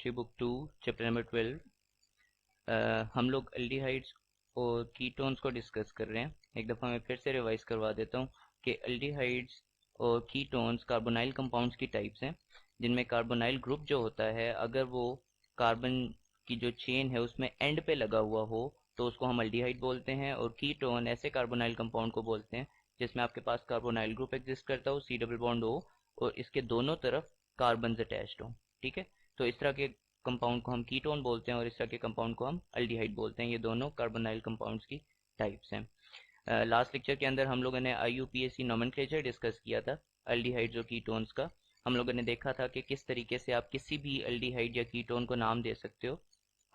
Chemistry book 2 chapter number 12। हम लोग aldehydes और कीटोन्स को डिस्कस कर रहे हैं। एक दफ़ा मैं फिर से रिवाइज करवा देता हूँ कि एल्डिहाइड्स और कीटोन्स कार्बोनाइल कंपाउंड्स की टाइप्स हैं, जिनमें कार्बोनाइल ग्रुप जो होता है अगर वो कार्बन की जो चेन है उसमें एंड पे लगा हुआ हो तो उसको हम एल्डिहाइड बोलते हैं। और कीटोन ऐसे कार्बोनाइल कंपाउंड को बोलते हैं जिसमें आपके पास कार्बोनाइल ग्रुप एग्जिस्ट करता हो, सी डबल बॉन्ड हो और इसके दोनों तरफ कार्बन अटैच्ड हो। ठीक है, तो इस तरह के कंपाउंड को हम कीटोन बोलते हैं और इस तरह के कंपाउंड को हम अल्डिहाइड बोलते हैं। ये दोनों कार्बोनाइल कंपाउंड्स की टाइप्स हैं। लास्ट लेक्चर के अंदर हम लोगों ने IUPAC नोमेनक्लेचर डिस्कस किया था अल्डिहाइड्स और कीटोन्स का। हम लोगों ने देखा था कि किस तरीके से आप किसी भी अल्डिहाइड या कीटोन को नाम दे सकते हो।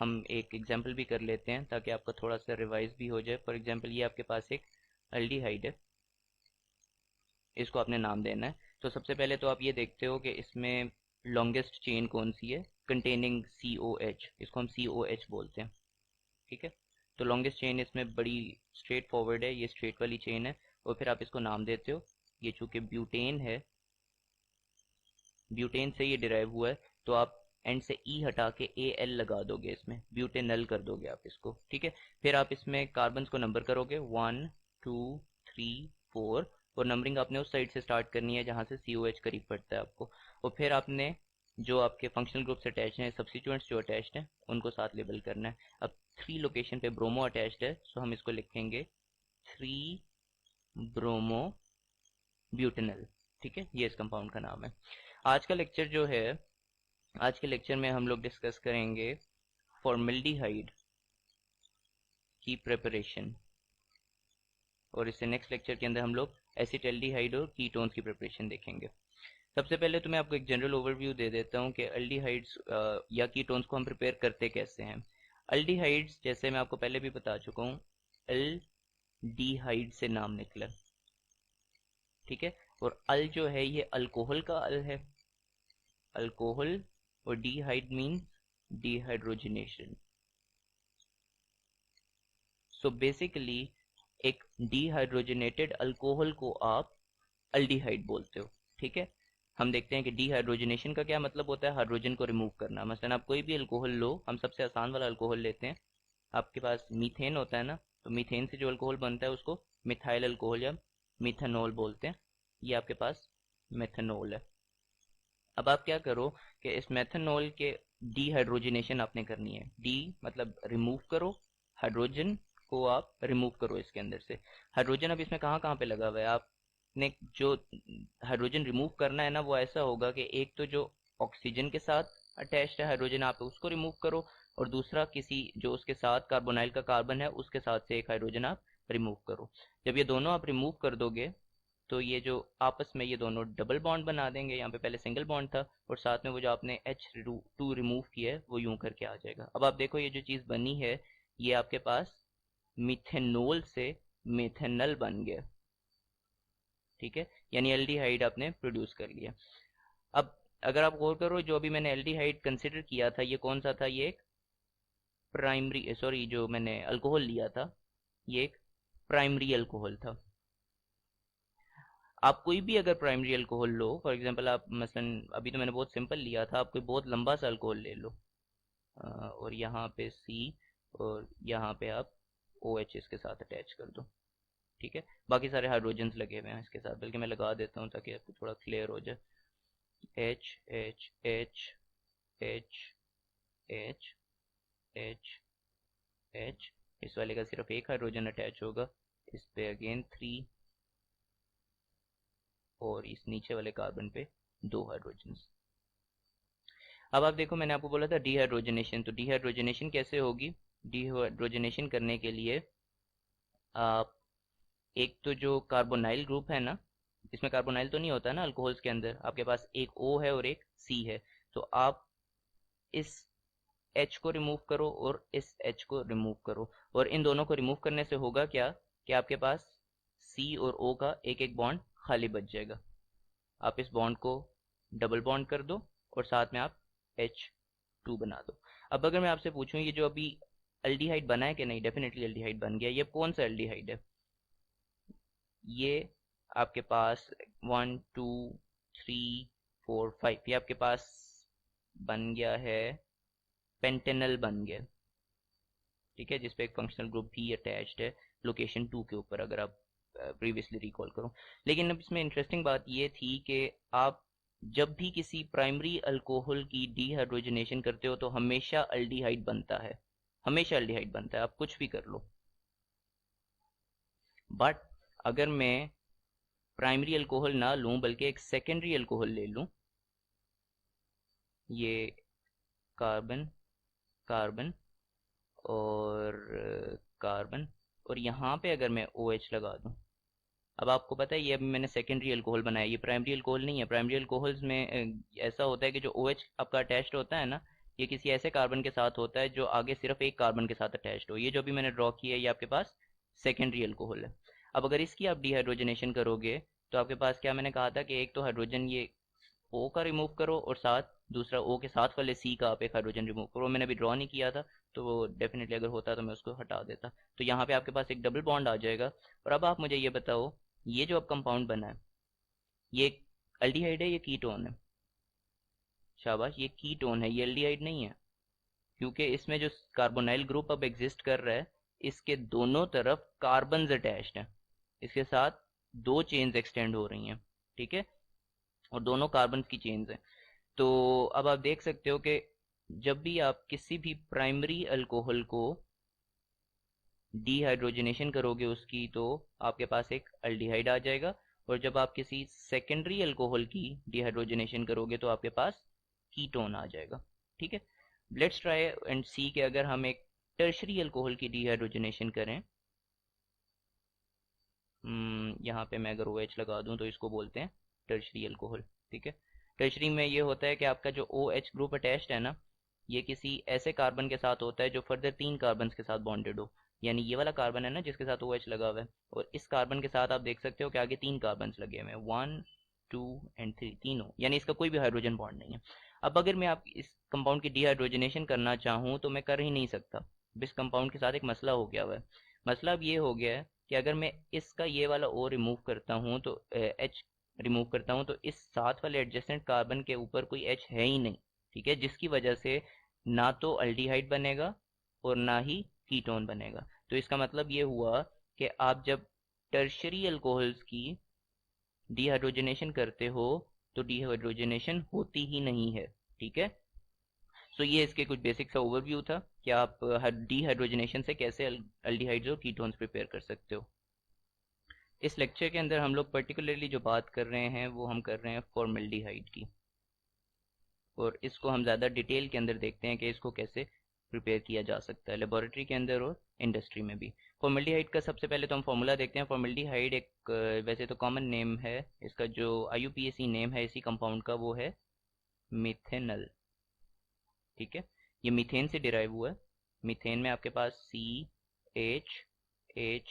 हम एक एग्जांपल भी कर लेते हैं ताकि आपका थोड़ा सा रिवाइज भी हो जाए। फॉर एग्जांपल ये आपके पास एक अल्डिहाइड है, इसको आपने नाम देना है। तो सबसे पहले तो आप ये देखते हो कि इसमें लॉन्गेस्ट चेन कौन सी है, कंटेनिंग COH, इसको हम COH बोलते हैं। ठीक है, तो लॉन्गेस्ट चेन इसमें बड़ी स्ट्रेट फॉरवर्ड है, ये स्ट्रेट वाली चेन है और फिर आप इसको नाम देते हो। ये चूंकि ब्यूटेन है, ब्यूटेन से ये डिराइव हुआ है, तो आप एंड से ई हटा के AL लगा दोगे, इसमें ब्यूटेनल कर दोगे आप इसको। ठीक है, फिर आप इसमें कार्बन्स को नंबर करोगे 1 2 3 4 और नंबरिंग आपने उस साइड से स्टार्ट करनी है जहाँ से COH करीब पड़ता है आपको। और फिर आपने जो आपके फंक्शनल ग्रुप से अटैच हैं, सब्सिट्यूएंट्स जो अटैच्ड हैं, उनको साथ लेबल करना है। अब 3 लोकेशन पे ब्रोमो अटैच्ड है, सो हम इसको लिखेंगे 3 ब्रोमो ब्यूटेनल। ठीक है, ये इस कंपाउंड का नाम है। आज का लेक्चर जो है, आज के लेक्चर में हम लोग डिस्कस करेंगे फॉर्मल्डिहाइड की प्रिपरेशन और इससे नेक्स्ट लेक्चर के अंदर हम लोग एसिटल्डिहाइड और कीटोन्स की प्रिपरेशन देखेंगे। सबसे पहले तो मैं आपको एक जनरल ओवरव्यू दे देता हूँ कि अल्डिहाइड्स या कीटोन्स को हम प्रिपेयर करते कैसे हैं। अल्डिहाइड्स जैसे मैं आपको पहले भी बता चुका हूँ, अल्डिहाइड से नाम निकला। ठीक है, और अल जो है ये अल्कोहल का अल है, अल्कोहल, और डीहाइड मीन्स डिहाइड्रोजनेशन। सो बेसिकली एक डिहाइड्रोजनेटेड अल्कोहल को आप अल्डिहाइड बोलते हो। ठीक है, हम देखते हैं कि डिहाइड्रोजनेशन का क्या मतलब होता है, हाइड्रोजन को रिमूव करना। मसलन आप कोई भी अल्कोहल लो, हम सबसे आसान वाला अल्कोहल लेते हैं। आपके पास मीथेन होता है ना, तो मीथेन से जो अल्कोहल बनता है उसको मिथाइल अल्कोहल या मिथेनॉल बोलते हैं। ये आपके पास मेथनॉल है। अब आप क्या करो कि इस मेथनॉल के डिहाइड्रोजनेशन आपने करनी है। डी मतलब रिमूव करो, हाइड्रोजन को आप रिमूव करो इसके अंदर से। हाइड्रोजन अब इसमें कहाँ कहाँ पे लगा हुआ है, आपने जो हाइड्रोजन रिमूव करना है ना, वो ऐसा होगा कि एक तो जो ऑक्सीजन के साथ अटैच्ड है हाइड्रोजन, आप उसको रिमूव करो, और दूसरा किसी जो उसके साथ कार्बोनाइल का कार्बन है उसके साथ से एक हाइड्रोजन आप रिमूव करो। जब ये दोनों आप रिमूव कर दोगे तो ये जो आपस में ये दोनों डबल बॉन्ड बना देंगे। यहाँ पे पहले सिंगल बॉन्ड था और साथ में वो जो आपने H2 रिमूव किया है वो यूं करके आ जाएगा। अब आप देखो ये जो चीज़ बनी है ये आपके पास मिथेनॉल से मेथेनल बन गया। ठीक है, यानी एल्डिहाइड आपने प्रोड्यूस कर लिया। अब अगर आप गौर करो, जो अभी मैंने एल्डिहाइड कंसिडर किया था ये कौन सा था, ये एक प्राइमरी, सॉरी, जो मैंने अल्कोहल लिया था ये एक प्राइमरी अल्कोहल था। आप कोई भी अगर primary alcohol low, for example आप मसलन अभी तो मैंने बहुत सिंपल लिया था, आप कोई बहुत लंबा सा अल्कोहल ले लो, और यहाँ पे C और यहाँ पे आप OH इसके साथ अटैच कर दो। ठीक है, बाकी सारे हाइड्रोजन्स लगे हुए हैं इसके साथ, बल्कि मैं लगा देता हूँ ताकि आपको थोड़ा क्लियर हो जाए। H H H H H H H, इस वाले का सिर्फ एक हाइड्रोजन अटैच होगा, इस पे अगेन 3, और इस नीचे वाले कार्बन पे 2 हाइड्रोजन्स। अब आप देखो, मैंने आपको बोला था डिहाइड्रोजनेशन, तो डिहाइड्रोजनेशन कैसे होगी। डिहाइड्रोजनेशन करने के लिए आप एक तो जो कार्बोनाइल ग्रुप है ना, इसमें कार्बोनाइल तो नहीं होता ना अल्कोहल्स के अंदर, आपके पास एक O है और एक C है, तो आप इस H को रिमूव करो और इस H को रिमूव करो, और इन दोनों को रिमूव करने से होगा क्या कि आपके पास C और O का एक एक बॉन्ड खाली बच जाएगा। आप इस बॉन्ड को डबल बॉन्ड कर दो और साथ में आप H2 बना दो। अब अगर मैं आपसे पूछूं ये जो अभी अल्डिहाइड बना है कि नहीं, डेफिनेटली अल्डिहाइड बन गया। ये कौन सा अल्डिहाइड है, ये आपके पास 1 2 3 4 5, ये आपके पास बन गया है पेंटेनल बन गया, ठीक है, जिसपे एक फंक्शनल ग्रुप भी अटैच्ड है लोकेशन 2 के ऊपर, अगर आप प्रीवियसली रिकॉल करो। लेकिन अब इसमें इंटरेस्टिंग बात ये थी कि आप जब भी किसी प्राइमरी अल्कोहल की डीहाइड्रोजनेशन करते हो तो हमेशा अल्डिहाइड बनता है, हमेशा अल्डिहाइड बनता है, आप कुछ भी कर लो। बट अगर मैं प्राइमरी अल्कोहल ना लूं बल्कि एक सेकेंडरी अल्कोहल ले लूं, ये कार्बन, कार्बन और कार्बन, और यहाँ पे अगर मैं OH लगा दूं, अब आपको पता है ये अभी मैंने सेकेंडरी अल्कोहल बनाया, ये प्राइमरी अल्कोहल नहीं है। प्राइमरी अल्कोहल्स में ऐसा होता है कि जो OH आपका अटैच्ड होता है ना, ये किसी ऐसे कार्बन के साथ होता है जो आगे सिर्फ एक कार्बन के साथ अटैच्ड हो। ये जो भी मैंने ड्रॉ किया है ये आपके पास सेकेंडरी अल्कोहल है। अब अगर इसकी आप डिहाइड्रोजनेशन करोगे तो आपके पास क्या मैंने कहा था कि एक तो हाइड्रोजन ये O का रिमूव करो और साथ दूसरा O के साथ वाले C का आप एक हाइड्रोजन रिमूव करो। मैंने अभी ड्रॉ नहीं किया था तो वो डेफिनेटली अगर होता तो मैं उसको हटा देता। तो यहाँ पे आपके पास एक डबल बॉन्ड आ जाएगा। और अब आप मुझे ये बताओ, ये जो अब कंपाउंड बना है ये अल्डिहाइड है, ये कीटोन है? शाबाश, ये कीटोन है, ये एल्डिहाइड नहीं है। क्योंकि इसमें जो कार्बोनाइल ग्रुप अब एग्जिस्ट कर रहा है, इसके दोनों तरफ कार्बन अटैच्ड हैं, इसके साथ दो चेन्स एक्सटेंड हो रही हैं, ठीक है, और दोनों कार्बन की चेन्स हैं। तो अब आप देख सकते हो कि जब भी आप किसी भी प्राइमरी अल्कोहल को डीहाइड्रोजनेशन करोगे उसकी, तो आपके पास एक अल्डिहाइड आ जाएगा, और जब आप किसी सेकेंडरी अल्कोहल की डीहाइड्रोजनेशन करोगे तो आपके पास कीटोन आ जाएगा, ठीक है। लेट्स ट्राई एंड सी कि अगर हम एक टर्शरी अल्कोहल की डीहाइड्रोजनेशन करें, यहाँ पे मैं अगर OH लगा दूं तो इसको बोलते हैं टर्शरी अल्कोहल, ठीक है। टर्शरी में ये होता है कि आपका जो OH ग्रुप अटैच्ड है ना, ये किसी ऐसे कार्बन के साथ होता है जो फर्दर 3 कार्बन के साथ बॉन्डेड हो। यानी ये वाला कार्बन है ना जिसके साथ OH लगा हुआ है, और इस कार्बन के साथ आप देख सकते हो कि आगे 3 कार्बन लगे हुए हैं, 1 2 एंड 3, तीनों, यानी इसका कोई भी हाइड्रोजन बॉन्ड नहीं है। अब अगर मैं आप इस कंपाउंड की डिहाइड्रोजनेशन करना चाहूँ तो मैं कर ही नहीं सकता। इस कंपाउंड के साथ एक मसला हो गया हुआ है। मसला अब ये हो गया है कि अगर मैं इसका ये वाला O रिमूव करता हूँ तो H रिमूव करता हूँ तो इस साथ वाले एडजेसेंट कार्बन के ऊपर कोई H है ही नहीं, ठीक है, जिसकी वजह से ना तो अल्डिहाइड बनेगा और ना ही कीटोन बनेगा। तो इसका मतलब ये हुआ कि आप जब टर्शरी अल्कोहल्स की डिहाइड्रोजनेशन करते हो तो डिहाइड्रोजनेशन होती ही नहीं है, ठीक है। सो ये इसके कुछ बेसिक सा ओवरव्यू था कि आप डिहाइड्रोजनेशन से कैसे अल्डिहाइड्स और कीटोन्स प्रिपेयर कर सकते हो। इस लेक्चर के अंदर हम लोग पर्टिकुलरली जो बात कर रहे हैं वो हम कर रहे हैं फॉर्मल्डिहाइड की, और इसको हम ज़्यादा डिटेल के अंदर देखते हैं कि इसको कैसे प्रिपेयर किया जा सकता है लेबोरेटरी के अंदर और इंडस्ट्री में भी। फॉर्मल्डिहाइड का सबसे पहले तो हम फॉर्मूला देखते हैं। फॉर्मल्डिहाइड एक वैसे तो कॉमन नेम है, इसका जो IUPAC नेम है इसी कंपाउंड का वो है मिथेनल, ठीक है। ये मीथेन से डिराइव हुआ है। मीथेन में आपके पास CH H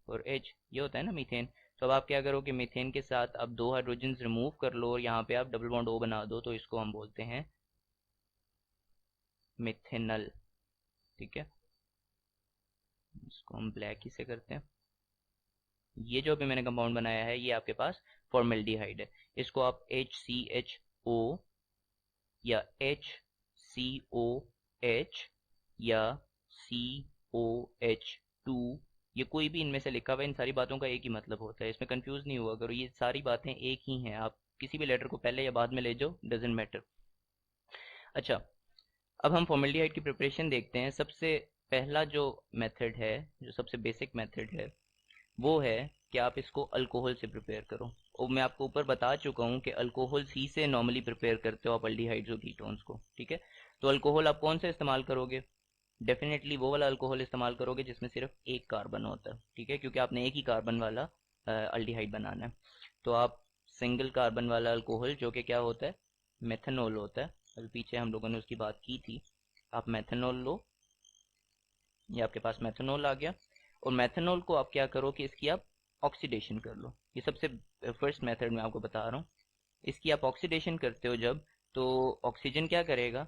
और H ये होता है ना मीथेन। तो अब आप क्या करोगे, मीथेन के साथ आप 2 हाइड्रोजन रिमूव कर लो और यहाँ पे आप डबल बॉन्ड O बना दो, तो इसको हम बोलते हैं मिथेनल, ठीक है। इसको हम ब्लैक ही से करते हैं। ये जो भी मैंने कंपाउंड बनाया है ये आपके पास फॉर्मल्डिहाइड है। इसको आप HCHO या HCOH या COH2, ये कोई भी इनमें से लिखा हुआ है, इन सारी बातों का एक ही मतलब होता है, इसमें कंफ्यूज नहीं हुआ करो, ये सारी बातें एक ही हैं। आप किसी भी लेटर को पहले या बाद में ले जाओ, डजेंट मैटर। अच्छा, अब हम फॉर्मल्डिहाइड की प्रिपरेशन देखते हैं। सबसे पहला जो मेथड है, जो सबसे बेसिक मेथड है, वो है कि आप इसको अल्कोहल से प्रिपेयर करो। और मैं आपको ऊपर बता चुका हूँ कि अल्कोहल ही से नॉर्मली प्रिपेयर करते हो आप अल्डिहाइड्स और कीटोन्स को, ठीक है। तो अल्कोहल आप कौन सा इस्तेमाल करोगे? डेफिनेटली वो वाला अल्कोहल इस्तेमाल करोगे जिसमें सिर्फ एक कार्बन होता है, ठीक है, क्योंकि आपने एक ही कार्बन वाला अल्डिहाइड बनाना है। तो आप सिंगल कार्बन वाला अल्कोहल, जो कि क्या होता है, मेथनॉल होता है, अभी पीछे हम लोगों ने उसकी बात की थी, आप मेथनॉल लो। ये आपके पास मेथनॉल आ गया, और मेथनॉल को आप क्या करो कि इसकी आप ऑक्सीडेशन कर लो। ये सबसे फर्स्ट मेथड मैं आपको बता रहा हूँ। इसकी आप ऑक्सीडेशन करते हो जब, तो ऑक्सीजन क्या करेगा,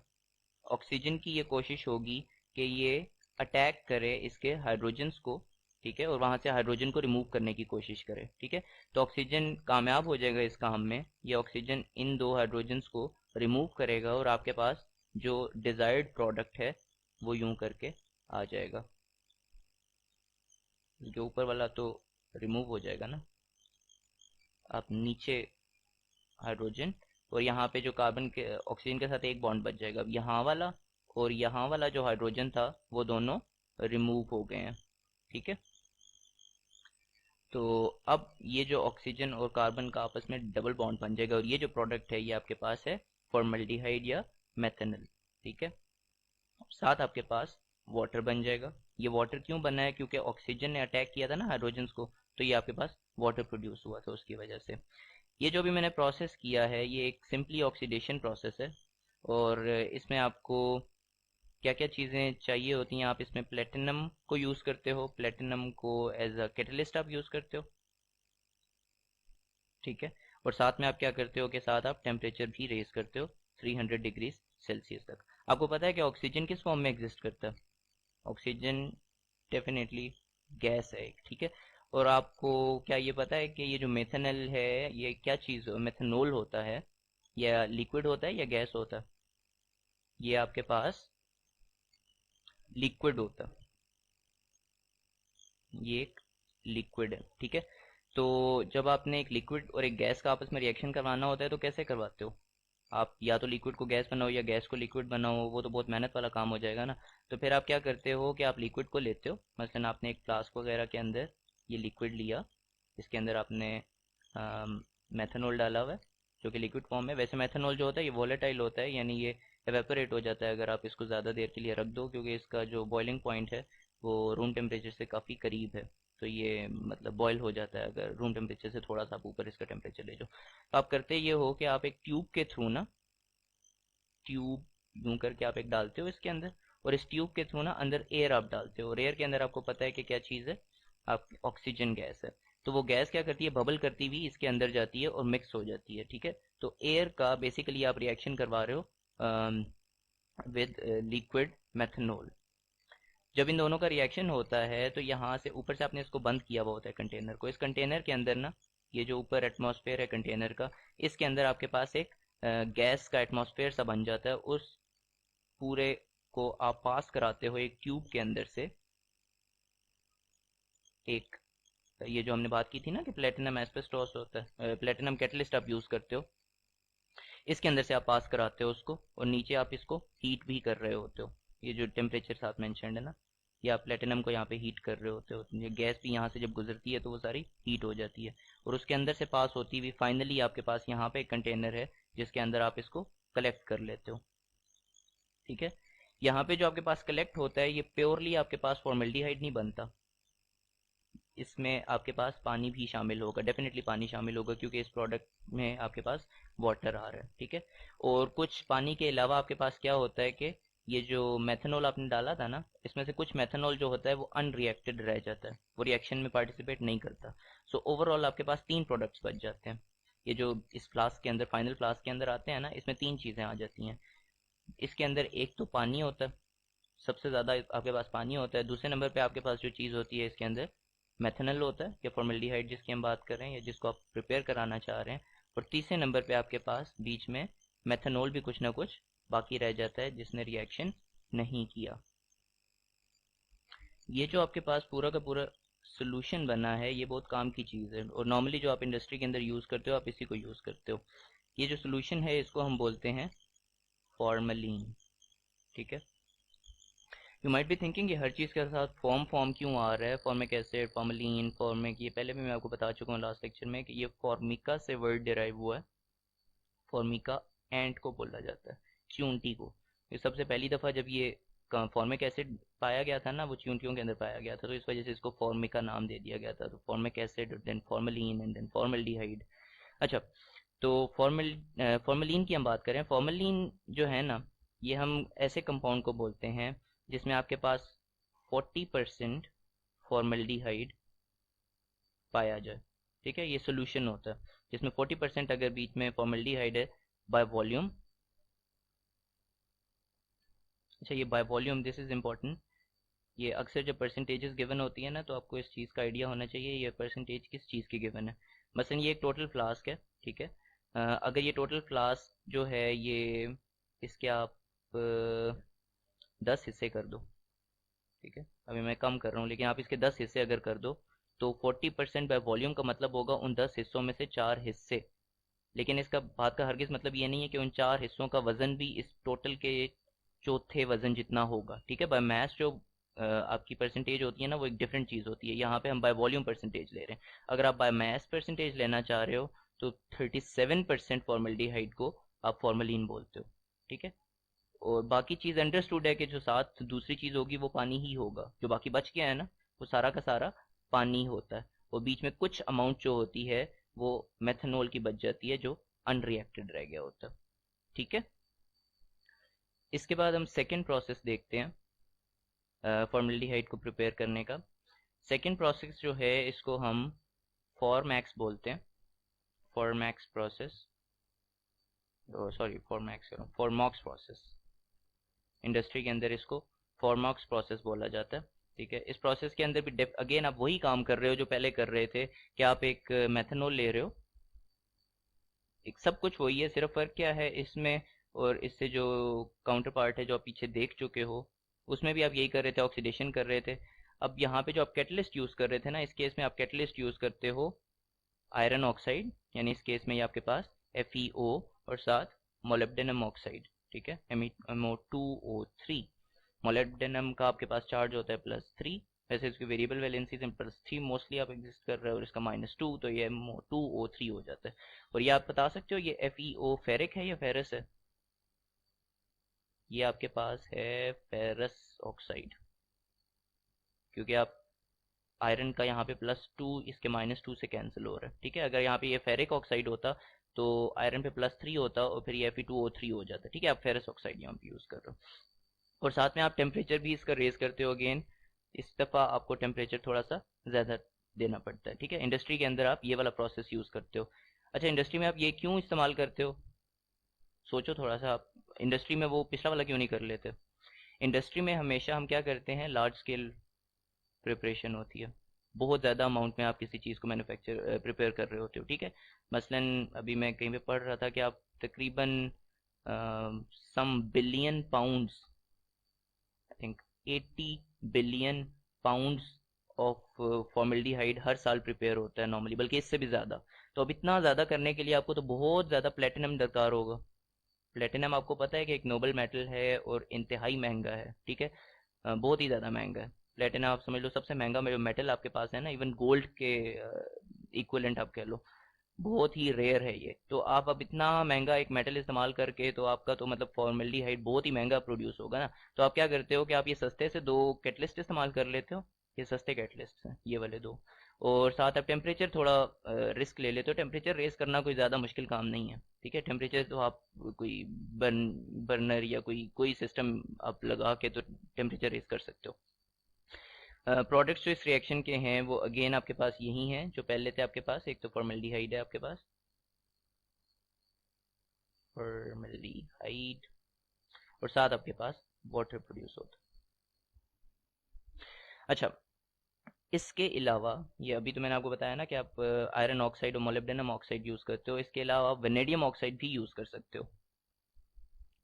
ऑक्सीजन की ये कोशिश होगी कि ये अटैक करे इसके हाइड्रोजन्स को, ठीक है, और वहाँ से हाइड्रोजन को रिमूव करने की कोशिश करे, ठीक है। तो ऑक्सीजन कामयाब हो जाएगा इस काम में, ये ऑक्सीजन इन 2 हाइड्रोजन्स को रिमूव करेगा और आपके पास जो डिज़ायर्ड प्रोडक्ट है वो यूं करके आ जाएगा। क्योंकि ऊपर वाला तो रिमूव हो जाएगा ना। आप नीचे हाइड्रोजन, और यहाँ पे जो कार्बन के ऑक्सीजन के साथ एक बॉन्ड बच जाएगा। अब यहाँ वाला और यहाँ वाला जो हाइड्रोजन था वो दोनों रिमूव हो गए हैं। ठीक है, तो अब ये जो ऑक्सीजन और कार्बन का आपस में डबल बॉन्ड बन जाएगा, और ये जो प्रोडक्ट है ये आपके पास है फॉर्मल्डिहाइड या मेथनल। ठीक है, साथ आपके पास वाटर बन जाएगा। ये वाटर क्यों बना है? क्योंकि ऑक्सीजन ने अटैक किया था ना हाइड्रोजन को, तो ये आपके पास वाटर प्रोड्यूस हुआ था उसकी वजह से। ये जो भी मैंने प्रोसेस किया है ये एक सिंपली ऑक्सीडेशन प्रोसेस है, और इसमें आपको क्या क्या चीज़ें चाहिए होती हैं। आप इसमें प्लेटिनम को यूज़ करते हो, प्लेटिनम को एज अ कैटलिस्ट आप यूज़ करते हो। ठीक है, और साथ में आप क्या करते हो कि साथ आप टेम्परेचर भी रेज करते हो 300 डिग्री सेल्सियस तक। आपको पता है कि ऑक्सीजन किस फॉर्म में एग्जिस्ट करता है? ऑक्सीजन डेफिनेटली गैस है एक। ठीक है, और आपको क्या ये पता है कि ये जो मेथनल है ये क्या चीज़, मेथनॉल होता है, या लिक्विड होता है या गैस होता है? ये आपके पास लिक्विड होता है, ये एक लिक्विड है। ठीक है, तो जब आपने एक लिक्विड और एक गैस का आपस में रिएक्शन करवाना होता है तो कैसे करवाते हो? आप या तो लिक्विड को गैस बनाओ या गैस को लिक्विड बनाओ, वो तो बहुत मेहनत वाला काम हो जाएगा ना। तो फिर आप क्या करते हो कि आप लिक्विड को लेते हो, मसलन आपने एक फ्लास्क वगैरह के अंदर ये लिक्विड लिया, इसके अंदर आपने मेथनॉल डाला हुआ है जो कि लिक्विड फॉर्म है। वैसे मेथनॉल जो होता है ये वोलेटाइल होता है, यानी ये एवेपोरेट हो जाता है अगर आप इसको ज़्यादा देर के लिए रख दो, क्योंकि इसका जो बॉइलिंग पॉइंट है वो रूम टेम्परेचर से काफ़ी करीब है। तो ये मतलब बॉयल हो जाता है अगर रूम टेम्परेचर से थोड़ा सा आप ऊपर इसका टेम्परेचर ले जाओ। तो आप करते ये हो कि आप एक ट्यूब के थ्रू ना, ट्यूब यूं करके आप एक डालते हो इसके अंदर, और इस ट्यूब के थ्रू ना अंदर एयर आप डालते हो, और एयर के अंदर आपको पता है कि क्या चीज़ है, आप ऑक्सीजन गैस है। तो वो गैस क्या करती है, बबल करती हुई इसके अंदर जाती है और मिक्स हो जाती है। ठीक है, तो एयर का बेसिकली आप रिएक्शन करवा रहे हो विद लिक्विड मेथनॉल। जब इन दोनों का रिएक्शन होता है तो यहाँ से ऊपर से आपने इसको बंद किया हुआ होता है कंटेनर को। इस कंटेनर के अंदर ना, ये जो ऊपर एटमॉस्फेयर है कंटेनर का, इसके अंदर आपके पास एक गैस का एटमॉस्फेयर सा बन जाता है। उस पूरे को आप पास कराते हो एक ट्यूब के अंदर से, एक ये जो हमने बात की थी ना कि प्लेटिनम एस्बेस्टोस होता है, प्लेटिनम कैटलिस्ट आप यूज़ करते हो, इसके अंदर से आप पास कराते हो उसको, और नीचे आप इसको हीट भी कर रहे होते हो। ये जो टेम्परेचर साथ मेंशन्ड है ना, ये आप प्लेटिनम को यहाँ पे हीट कर रहे होते हो। ये गैस भी यहाँ से जब गुजरती है तो वो सारी हीट हो जाती है, और उसके अंदर से पास होती हुई फाइनली आपके पास यहाँ पे एक कंटेनर है जिसके अंदर आप इसको कलेक्ट कर लेते हो। ठीक है, यहाँ पे जो आपके पास कलेक्ट होता है ये प्योरली आपके पास फॉर्मेल्डिहाइड नहीं बनता, इसमें आपके पास पानी भी शामिल होगा, डेफिनेटली पानी शामिल होगा, क्योंकि इस प्रोडक्ट में आपके पास वाटर आ रहा है। ठीक है, और कुछ पानी के अलावा आपके पास क्या होता है कि ये जो मेथनॉल आपने डाला था ना, इसमें से कुछ मेथनॉल जो होता है वो अनरिएक्टेड रह जाता है, वो रिएक्शन में पार्टिसिपेट नहीं करता। सो ओवरऑल आपके पास 3 प्रोडक्ट्स बच जाते हैं। ये जो इस फ्लास्क के अंदर, फाइनल फ्लास्क के अंदर आते हैं ना, इसमें 3 चीज़ें आ जाती हैं। इसके अंदर एक तो पानी होता है, सबसे ज़्यादा आपके पास पानी होता है। दूसरे नंबर पे आपके पास जो चीज़ होती है इसके अंदर मेथनॉल होता है, या फॉर्मल्डिहाइड जिसकी हम बात कर रहे हैं या जिसको आप प्रिपेयर कराना चाह रहे हैं। और तीसरे नंबर पे आपके पास बीच में मेथनॉल भी कुछ ना कुछ बाकी रह जाता है जिसने रिएक्शन नहीं किया। ये जो आपके पास पूरा का पूरा सोल्यूशन बना है ये बहुत काम की चीज़ है, और नॉर्मली जो आप इंडस्ट्री के अंदर यूज़ करते हो आप इसी को यूज़ करते हो। ये जो सोल्यूशन है इसको हम बोलते हैं फॉर्मलिन। ठीक है, यू माइट बी थिंकिंग ये हर चीज़ के साथ फॉर्म फॉर्म क्यों आ रहा है, फॉर्मिक एसिड, फॉर्मलिन, फॉर्मिक, ये पहले भी मैं आपको बता चुका हूँ लास्ट लेक्चर में कि ये फॉर्मिका से वर्ड डिराइव हुआ है। फॉर्मिका एंट को बोला जाता है, च्यूंटी को। ये सबसे पहली दफ़ा जब ये फॉर्मिक एसिड पाया गया था ना, वो च्यूंटियों के अंदर पाया गया था, तो इस वजह से इसको फॉर्मिका नाम दे दिया गया था। तो formic acid, then formalin, and then formaldehyde. अच्छा, तो फॉर्मलिन की हम बात करें। फॉर्मलिन जो है ना, ये हम ऐसे कंपाउंड को बोलते हैं जिसमें आपके पास 40% फॉर्मल्डिहाइड पाया जाए। ठीक है, ये सोल्यूशन होता है जिसमें 40% अगर बीच में फॉर्मल्डिहाइड है बाय वॉल्यूम। अच्छा, ये by volume, this is important. ये अक्सर जब परसेंटेजेस गिवन होती है ना तो आपको इस चीज़ का आइडिया होना चाहिए ये परसेंटेज किस चीज़ की गिवन है। मसलन ये एक टोटल फ्लास्क है। ठीक है, अगर ये टोटल फ्लास्क जो है ये इसके आप 10 हिस्से कर दो, ठीक है, अभी मैं कम कर रहा हूँ, लेकिन आप इसके 10 हिस्से अगर कर दो तो 40% बाय वॉल्यूम का मतलब होगा उन 10 हिस्सों में से 4 हिस्से। लेकिन इसका बात का हरगिज मतलब ये नहीं है कि उन 4 हिस्सों का वजन भी इस टोटल के चौथे वजन जितना होगा, ठीक है। बाय मास जो आपकी परसेंटेज होती है ना, वो एक डिफरेंट चीज़ होती है। यहाँ पे हम बाय वॉल्यूम परसेंटेज ले रहे हैं। अगर आप बाय मास परसेंटेज लेना चाह रहे हो तो 37% फॉर्मल्डिहाइड को आप फॉर्मलिन बोलते हो, ठीक है। और बाकी चीज़ अंडरस्टूड है कि जो साथ दूसरी चीज़ होगी वो पानी ही होगा, जो बाकी बच गया है ना वो सारा का सारा पानी होता है। और बीच में कुछ अमाउंट जो होती है वो मेथनॉल की बच जाती है, जो अनरिएक्टेड रह गया होता है, ठीक है। इसके बाद हम सेकेंड प्रोसेस देखते हैं फॉर्मल्डिहाइड को प्रिपेयर करने का। सेकेंड प्रोसेस जो है इसको हम फॉरमैक्स बोलते हैं, फॉरमैक्स प्रोसेस, सॉरी फॉरमैक्स फॉरमॉक्स प्रोसेस। इंडस्ट्री के अंदर इसको फॉरमॉक्स प्रोसेस बोला जाता है, ठीक है। इस प्रोसेस के अंदर भी अगेन आप वही काम कर रहे हो जो पहले कर रहे थे, कि आप एक मेथनॉल ले रहे हो, एक सब कुछ वही है, सिर्फ फर्क क्या है इसमें और इससे जो काउंटर पार्ट है जो आप पीछे देख चुके हो, उसमें भी आप यही कर रहे थे, ऑक्सीडेशन कर रहे थे। अब यहाँ पे जो आप कैटलिस्ट यूज़ कर रहे थे ना, इस केस में आप कैटलिस्ट यूज़ करते हो आयरन ऑक्साइड, यानी इस केस में ये आपके पास FeO और साथ मोलिब्डेनम ऑक्साइड, ठीक है, MO2O3। मोलिब्डेनम का आपके पास चार्ज होता है +3, वैसे इसकी वेरिएबल वैलेंसी से +3 मोस्टली आप एग्जिस्ट कर रहे हो, और इसका -2, तो ये MO2O3 हो जाता है। और ये आप बता सकते हो ये FeO फेरिक है या फेरस है? ये आपके पास है फेरस ऑक्साइड, क्योंकि आप आयरन का यहाँ पे +2 इसके -2 से कैंसिल हो रहा है, ठीक है। अगर यहाँ पे ये फेरिक ऑक्साइड होता तो आयरन पे +3 होता और फिर ये Fe2O3 हो जाता, ठीक है। आप फेरस ऑक्साइड यहाँ पे यूज़ कर रहे हो, और साथ में आप टेम्परेचर भी इसका रेज करते हो अगेन। इस दफ़ा आपको टेम्परेचर थोड़ा सा ज़्यादा देना पड़ता है, ठीक है। इंडस्ट्री के अंदर आप ये वाला प्रोसेस यूज़ करते हो। अच्छा, इंडस्ट्री में आप ये क्यों इस्तेमाल करते हो? सोचो थोड़ा सा, आप इंडस्ट्री में वो पिछला वाला क्यों नहीं कर लेते? इंडस्ट्री में हमेशा हम क्या करते हैं, लार्ज स्केल प्रिपरेशन होती है, बहुत ज़्यादा अमाउंट में आप किसी चीज़ को मैन्युफैक्चर प्रिपेयर कर रहे होते हो, ठीक है। मसलन अभी मैं कहीं पे पढ़ रहा था कि आप तकरीबन some billion pounds, I think 80 billion pounds of formaldehyde हर साल प्रिपेयर होता है नॉर्मली, बल्कि इससे भी ज़्यादा। तो अब इतना ज़्यादा करने के लिए आपको तो बहुत ज़्यादा प्लेटिनम दरकार होगा। प्लेटिनम आपको पता है कि एक नोबल मेटल है और इंतहाई महंगा है, ठीक है। बहुत ही ज़्यादा महंगा है। प्लेटिनम आप समझ लो सबसे महंगा मेटल आपके पास है ना, इवन गोल्ड के इक्विवेलेंट आप कह लो। बहुत ही रेयर है ये, तो आप अब इतना महंगा एक मेटल इस्तेमाल करके, तो आपका तो मतलब फॉर्मल्डिहाइड बहुत ही महंगा प्रोड्यूस होगा ना। तो आप क्या करते हो कि आप ये सस्ते से दो कैटलिस्ट इस्तेमाल कर लेते हो, ये सस्ते कैटलिस्ट हैं ये वाले दो। और साथ आप टेम्परेचर थोड़ा रिस्क ले लेते हो। टेम्परेचर रेस करना कोई ज़्यादा मुश्किल काम नहीं है, ठीक है। टेम्परेचर तो आप कोई बर्नर या कोई कोई सिस्टम आप लगा के तो टेम्परेचर रेस कर सकते हो। प्रोडक्ट्स जो इस रिएक्शन के हैं वो अगेन आपके पास यही हैं जो पहले थे आपके पास। एक तो फॉर्मल्डिहाइड है आपके पास, फॉर्मल्डिहाइड, और साथ आपके पास वाटर प्रोड्यूस होता है। अच्छा, इसके अलावा ये अभी तो मैंने आपको बताया ना कि आप आयरन ऑक्साइड और मोलिब्डेनम ऑक्साइड यूज़ करते हो, इसके अलावा आप वेनेडियम ऑक्साइड भी यूज़ कर सकते हो।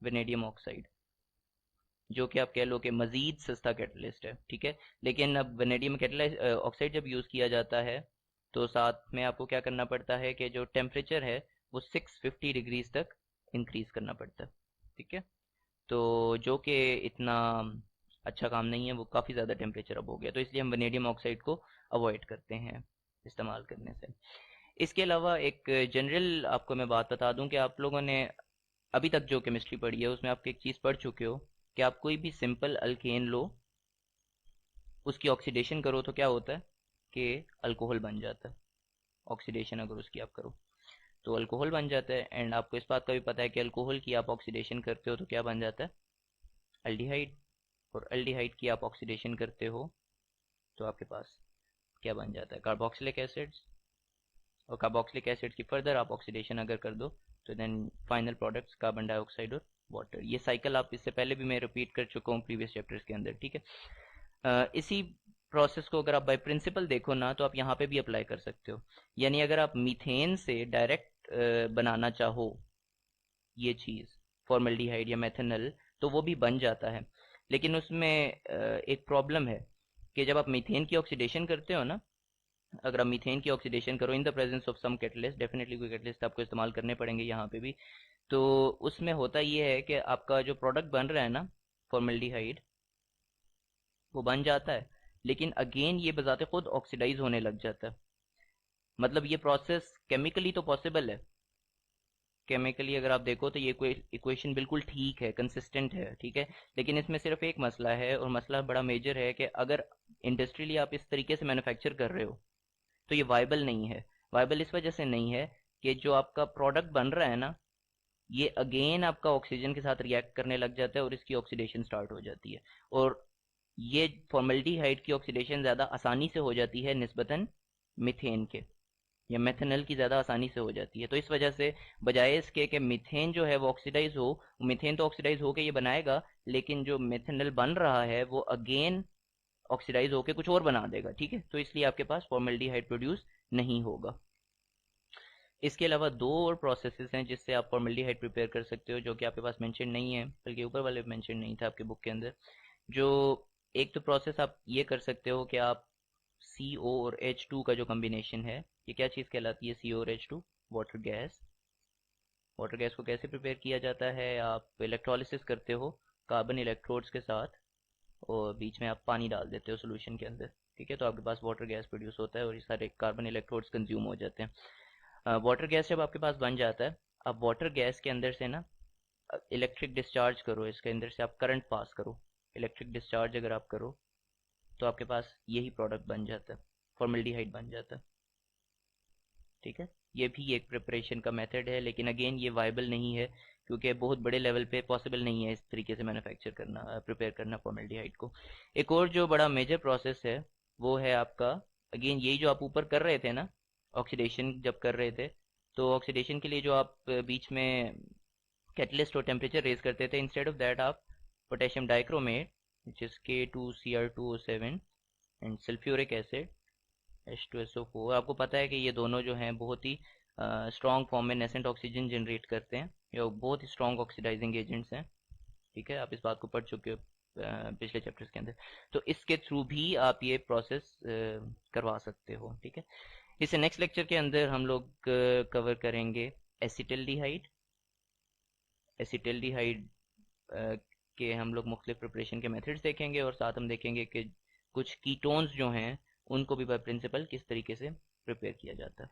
वेनेडियम ऑक्साइड जो कि आप कह लो कि मज़ीद सस्ता कैटलिस्ट है, ठीक है। लेकिन अब वेनेडियम कैटलिस्ट ऑक्साइड जब यूज़ किया जाता है तो साथ में आपको क्या करना पड़ता है कि जो टेम्परेचर है वो 650 डिग्रीज तक इंक्रीज़ करना पड़ता है, ठीक है। तो जो कि इतना अच्छा काम नहीं है, वो काफ़ी ज़्यादा टेम्परेचर अब हो गया, तो इसलिए हम वेनेडियम ऑक्साइड को अवॉइड करते हैं इस्तेमाल करने से। इसके अलावा एक जनरल आपको मैं बात बता दूं कि आप लोगों ने अभी तक जो केमिस्ट्री पढ़ी है उसमें आप एक चीज़ पढ़ चुके हो कि आप कोई भी सिंपल अल्केन लो, उसकी ऑक्सीडेशन करो तो क्या होता है कि अल्कोहल बन जाता है। ऑक्सीडेशन अगर उसकी आप करो तो अल्कोहल बन जाता है। एंड आपको इस बात का भी पता है कि अल्कोहल की आप ऑक्सीडेशन करते हो तो क्या बन जाता है, अल्डिहाइड। और अल्डिहाइड की आप ऑक्सीडेशन करते हो तो आपके पास क्या बन जाता है, कार्बोक्सिलिक एसिड्स। और कार्बोक्सिलिक एसिड की फर्दर आप ऑक्सीडेशन अगर कर दो तो then final products carbon dioxide और वाटर। ये साइकिल आप इससे पहले भी मैं रिपीट कर चुका हूँ प्रीवियस चैप्टर्स के अंदर, ठीक है। इसी प्रोसेस को अगर आप बाय प्रिंसिपल देखो ना तो आप यहाँ पे भी अप्लाई कर सकते हो। यानी अगर आप मीथेन से डायरेक्ट बनाना चाहो ये चीज़, फॉर्मल्डिहाइड या मेथनल, तो वो भी बन जाता है। लेकिन उसमें एक प्रॉब्लम है कि जब आप मीथेन की ऑक्सीडेशन करते हो ना, अगर आप मीथेन की ऑक्सीडेशन करो in the presence of some catalyst, definitely कोई कैटलिस्ट आपको इस्तेमाल करने पड़ेंगे यहाँ पे भी, तो उसमें होता ये है कि आपका जो प्रोडक्ट बन रहा है ना, फॉर्मल्डिहाइड, वो बन जाता है, लेकिन अगेन ये बजाते खुद ऑक्सीडाइज होने लग जाता है। मतलब ये प्रोसेस केमिकली तो पॉसिबल है, केमिकली अगर आप देखो तो ये इक्वेशन बिल्कुल ठीक है, कंसिस्टेंट है, ठीक है। लेकिन इसमें सिर्फ एक मसला है, और मसला बड़ा मेजर है, कि अगर इंडस्ट्रियली आप इस तरीके से मैन्युफैक्चर कर रहे हो तो ये वाइबल नहीं है। वाइबल इस वजह से नहीं है कि जो आपका प्रोडक्ट बन रहा है ना, ये अगेन आपका ऑक्सीजन के साथ रिएक्ट करने लग जाता है और इसकी ऑक्सीडेशन स्टार्ट हो जाती है। और ये फॉर्मल्डिहाइड की ऑक्सीडेशन ज़्यादा आसानी से हो जाती है निस्बतन मीथेन के, या मेथनल की ज़्यादा आसानी से हो जाती है। तो इस वजह से बजाय इसके कि मीथेन जो है वो ऑक्सीडाइज हो, मीथेन तो ऑक्सीडाइज होके ये बनाएगा, लेकिन जो मेथनल बन रहा है वो अगेन ऑक्सीडाइज होके कुछ और बना देगा, ठीक है। तो इसलिए आपके पास फॉर्मल्डिहाइड प्रोड्यूस नहीं होगा। इसके अलावा दो और प्रोसेसेस हैं जिससे आप फॉर्मल्डिहाइड प्रिपेयर कर सकते हो, जो कि आपके पास मेंशन नहीं है, बल्कि ऊपर वाले मेंशन नहीं था आपके बुक के अंदर। जो एक तो प्रोसेस आप ये कर सकते हो कि आप CO और H2 का जो कम्बिनेशन है, ये क्या चीज़ कहलाती है CO और H2? Water gas. Water gas को कैसे प्रिपेयर किया जाता है? आप इलेक्ट्रोलिसिस करते हो कार्बन इलेक्ट्रोड्स के साथ, और बीच में आप पानी डाल देते हो सोल्यूशन के अंदर, ठीक है, तो आपके पास वाटर गैस प्रोड्यूस होता है और ये सारे कार्बन इलेक्ट्रोड्स कंज्यूम हो जाते हैं। वाटर गैस जब आपके पास बन जाता है, आप वाटर गैस के अंदर से ना इलेक्ट्रिक डिस्चार्ज करो, इसके अंदर से आप करंट पास करो, इलेक्ट्रिक डिस्चार्ज अगर आप करो तो आपके पास यही प्रोडक्ट बन जाता है, फॉर्मल्डिहाइड बन जाता है, ठीक है। ये भी एक प्रिपरेशन का मेथड है, लेकिन अगेन ये वाइबल नहीं है, क्योंकि बहुत बड़े लेवल पे पॉसिबल नहीं है इस तरीके से मैन्युफैक्चर करना, प्रिपेयर करना फॉर्मल्डिहाइड को। एक और जो बड़ा मेजर प्रोसेस है वो है आपका, अगेन यही जो आप ऊपर कर रहे थे ना, ऑक्सीडेशन जब कर रहे थे, तो ऑक्सीडेशन के लिए जो आप बीच में कैटलिस्ट और टेम्परेचर रेज करते थे, इंस्टेड ऑफ दैट आप potassium dichromate which is K2Cr2O7 and sulphuric acid H2SO4, आपको पता है कि ये दोनों जो हैं बहुत ही स्ट्रॉन्ग फॉर्म में नेसेंट ऑक्सीजन जनरेट करते हैं, ये बहुत ही स्ट्रॉन्ग ऑक्सीडाइजिंग एजेंट्स हैं, ठीक है। आप इस बात को पढ़ चुके हो पिछले चैप्टर्स के अंदर। तो इसके थ्रू भी आप ये प्रोसेस करवा सकते हो, ठीक है। इसे नेक्स्ट लेक्चर के अंदर हम लोग कवर करेंगे एसिटल्डिहाइड। एसिटल्डिहाइड के हम लोग मुख्तलिफ प्रिपरेशन के मेथड्स देखेंगे, और साथ हम देखेंगे कि कुछ कीटोन्स जो हैं उनको भी बाय प्रिंसिपल किस तरीके से प्रिपेयर किया जाता है।